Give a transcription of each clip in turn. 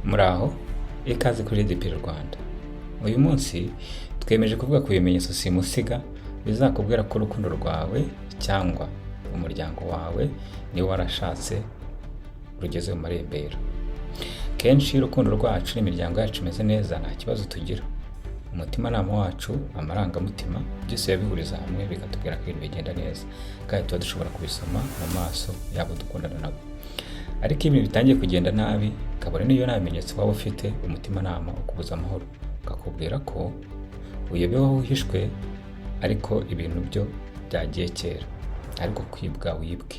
Muraho, ikaze kuri Rwanda. Uyu munsi twemeje kuvuga ku bimenyetso simusiga bizakubwira ko urukundo rwawe cyangwa umuryango wawe niyo warashatse rugeze mu Marembera. Kenshi urukundo rwacu n'imiryango yacu imeze neza nta kibazo tugira. Umutima wacu, amarangamutima byose yabihuriza hamwe bikatubwira ko ibintu bigenda neza, kandi tuba dushobora kubisoma mu maso yabo dukundana nabo. Ariko ibintu bitangiye kugenda nabi, kabone niyo nta bimenyetso waba ufite, umutima ukubuza amahoro, ukakubwira ko uyobeweho uhishwe, ariko ibintu byo byagiye kera, ariko kwibwa wibwe.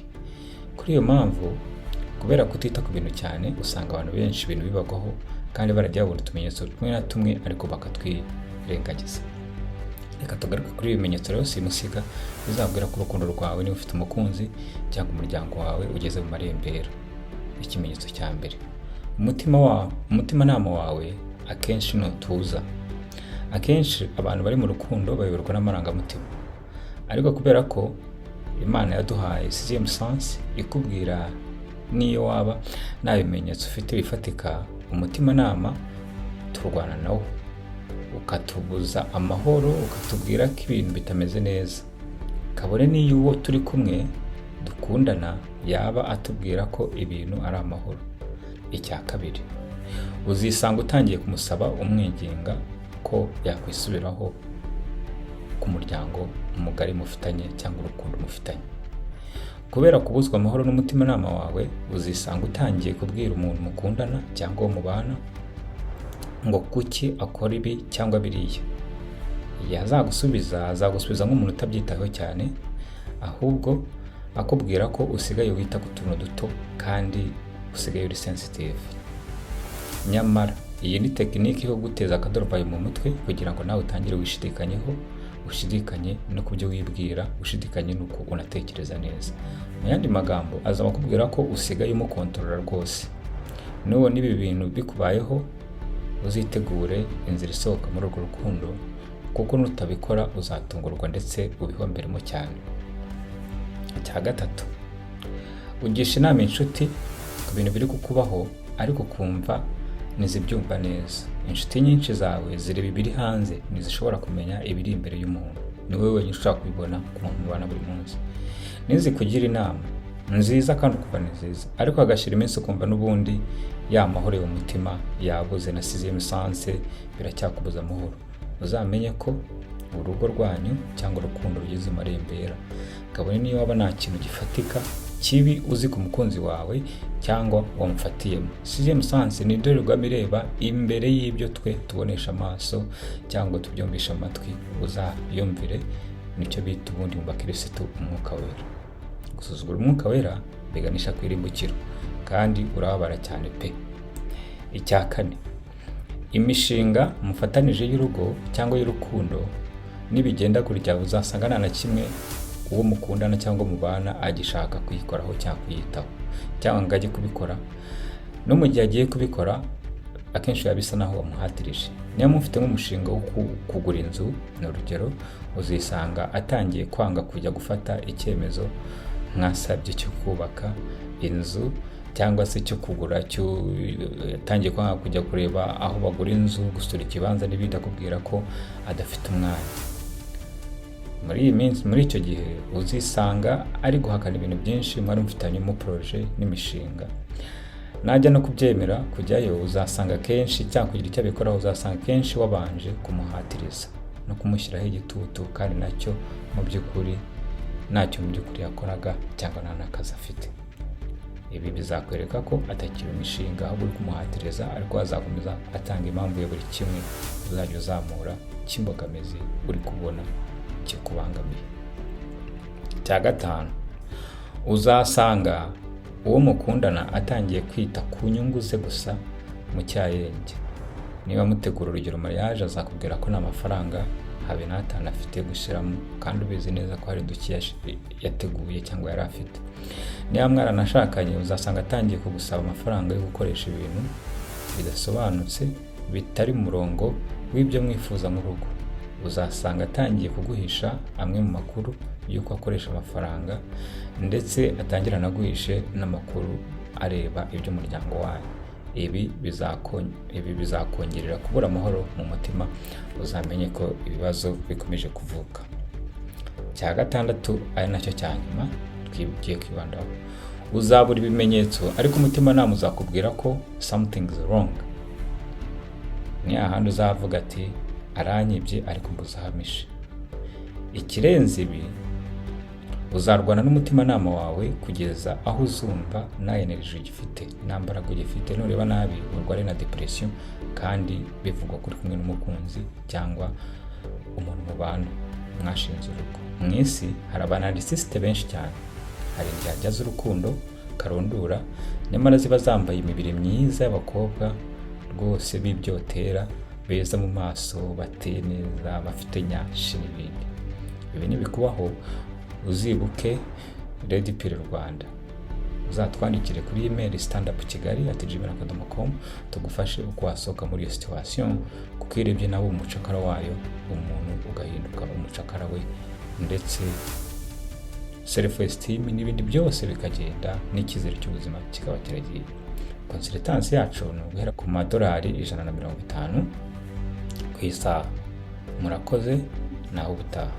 Kuri iyo mpamvu, kubera kutita ku bintu cyane, usanga abantu benshi ibintu bibagaho kandi baragiye babona utumenyetso tumwe na tumwe ariko bakatwirengagiza. Reka tugaruke kuri ibimenyetso rero simusiga bizabwira ko urukundo rwawe niba ufite umukunzi cyangwa umuryango wawe ugeze mu Marembera. Ikimenyetso cya mbere, umutimanama wawe akenshi ntutuza. Akenshi abantu bari mu rukundo bayoborwa n'amarangamutima, ariko kubera ko imana yaduhaye ikuburira, niyo, waba nta bimenyetso ufite bifatika, umutimanama turwana nawo ukatubuza amahoro, ukatubwira ko ibintu bitameze neza. Kabone niyo uwo turi kumwe dukundana yaba atubwira ko ibintu ari amahoro. Icya kabiri, uzisanga utangiye kumusaba umwinginga ko yakwisubiraho ku muryango umugari mufitanye cyangwa urukundo mufitanye. Kubera kubuzwa amahoro n'umutimanama wawe, uzisanga utangiye kubwira umuntu mukundana cyangwa uwo mubana ngo kuki akora ibi cyangwa biriya. Azagusubiza nk'umuntu utabyitaho cyane, ahubwo akubwira ko usigaye wita ku tuntu duto kandi usigaye uri sensitive. Nyamara iyi ni tekiniki yo guteza akaduruvayo mu mutwe kugira ngo nawe utangire wishidikanyeho, ushidikanye no ku byo wibwira, ushidikanye n'uko unatekereza neza. Mu yandi magambo, azaba akubwira ko usigaye umukontorora rwose. N'uwo n'ibi bintu bikubayeho, uzitegure inzira isohoka muri urwo rukundo, kuko nutabikora uzatungurwa ndetse ubihomberemo cyane. Icya gatatu, ugisha inama inshuti ku bintu biri kukubaho ariko kumva ntizibyumva neza. Inshuti nyinshi zawe zireba ibiri hanze, ntizishobora kumenya ibiri imbere y'umuntu. Ni wowe wenyine ushobora kubibona ku muntu mubana buri munsi. Nizikugira inama nziza kandi ukumva ni nziza, ariko hagashyira iminsi ukumva n'ubundi ya mahoro mu mutima yabuze na biracyakubuza amahoro. Uzamenye ko urugo rwanyu cyangwa urukundo rugeze mu Marembera. Kabone niyo waba nta kintu gifatika kibi uzi ku mukunzi wawe cyangwa wamufatiyemo. Ni dore rw'amireba imbere y'ibyo twe tubonesha amaso cyangwa tubyumvisha amatwi, uzayumvire. Nicyo bita ubundi mu bakirisitu umwuka wera. Gusuzugura umwuka wera biganisha ku irimbukiro, kandi urababara cyane pe. Icya kane, imishinga mufatanije y'urugo cyangwa y'urukundo nibigenda kurya, uzasanga nta na kimwe uwo mukundana cyangwa mubana agishaka kuyikoraho cyangwa kuyitaho, cyangwa ngo ajye kubikora. No mu gihe agiye kubikora, akenshi biba bisa naho wamuhatirije. Niyo mufite nk'umushinga wo kugura inzu, ni urugero, uzisanga atangiye kwanga kujya gufata icyemezo mwasabye cyo kubaka inzu cyangwa se cyo kugura, yatangiye kwanga kujya kureba aho bagura inzu, gusura ikibanza n'ibindi, akubwira ko adafite umwanya. Muri iyi minsi, muri icyo gihe uzisanga ari guhakana ibintu byinshi mwari mufitanyemo proje n'imishinga. Najya no kubyemera kujyayo, uzasanga kenshi cyangwa kugira icyo abikoraho, uzasanga kenshi wabanje kumuhatiriza no kumushyiraho igitutu, kandi ntacyo mu by'ukuri yakoraga cyangwa nta n'akazi afite. Ibi bizakwereka ko atakiri imishinga, ahubwo uri kumuhatiriza, ariko azakomeza atanga impamvu ya buri kimwe uzajya uzamura cy'imbogamizi uri kubona kikubangamiye. Cya gatanu, uzasanga uwo mukundana atangiye kwita ku nyungu ze gusa mu cyayenge. Niba mutegura urugero mariage, azakubwira ko nta mafaranga habe n'atanu afite gushyiramo, kandi ubizi neza ko hari duke yateguye cyangwa yari afite. Niba mwaranashakanye, uzasanga atangiye kugusaba amafaranga yo gukoresha ibintu bidasobanutse, bitari mu murongo w'ibyo mwifuza mu rugo. Uzasanga atangiye kuguhisha amwe mu makuru y'uko akoresha amafaranga, ndetse atangira anaguhishe n'amakuru areba iby'umuryango wawe. ibi bizakongerera kubura amahoro mu mutima, uzamenye ko ibibazo bikomeje kuvuka. Cya gatandatu ari nacyo cya nyuma twigiye kwibandaho, uzabura ibimenyetso ariko umutima nama uzakubwira ko something is wrong. Ni ahandi uzavuga ati aranyibye ariko mbuzahamishe. Ikirenze ibi, uzarwana n'umutima nama wawe kugeza aho uzumva nta energy ugifite, nta mbaraga ugifite, nureba nabi urware na depression, kandi bivugwa kuri kumwe n'umukunzi cyangwa umuntu mubana mwashinze urugo. Mu isi hari abanarcisiste benshi cyane, hari indyarya z'urukundo karundura, nyamara ziba zambaye imibiri myiza y'abakobwa rwose b'ibyotera, beza mu maso, bateye neza, bafite nyashi n'ibindi. Ibi nibikubaho uzibuke Red Pill Rwanda, uzatwandikire kuri email standupkigali@gmail.com tugufashe uko wasohoka muri iyo situation, kuko irebye nawe umucakara wayo, umuntu ugahinduka umucakara we, ndetse self esteem n'ibindi byose bikagenda, n'icyizere cy'ubuzima kikaba kiragiye. Consultance yacu ni uguhera ku madolari $150 ku isaha. Murakoze, naho ubutaha.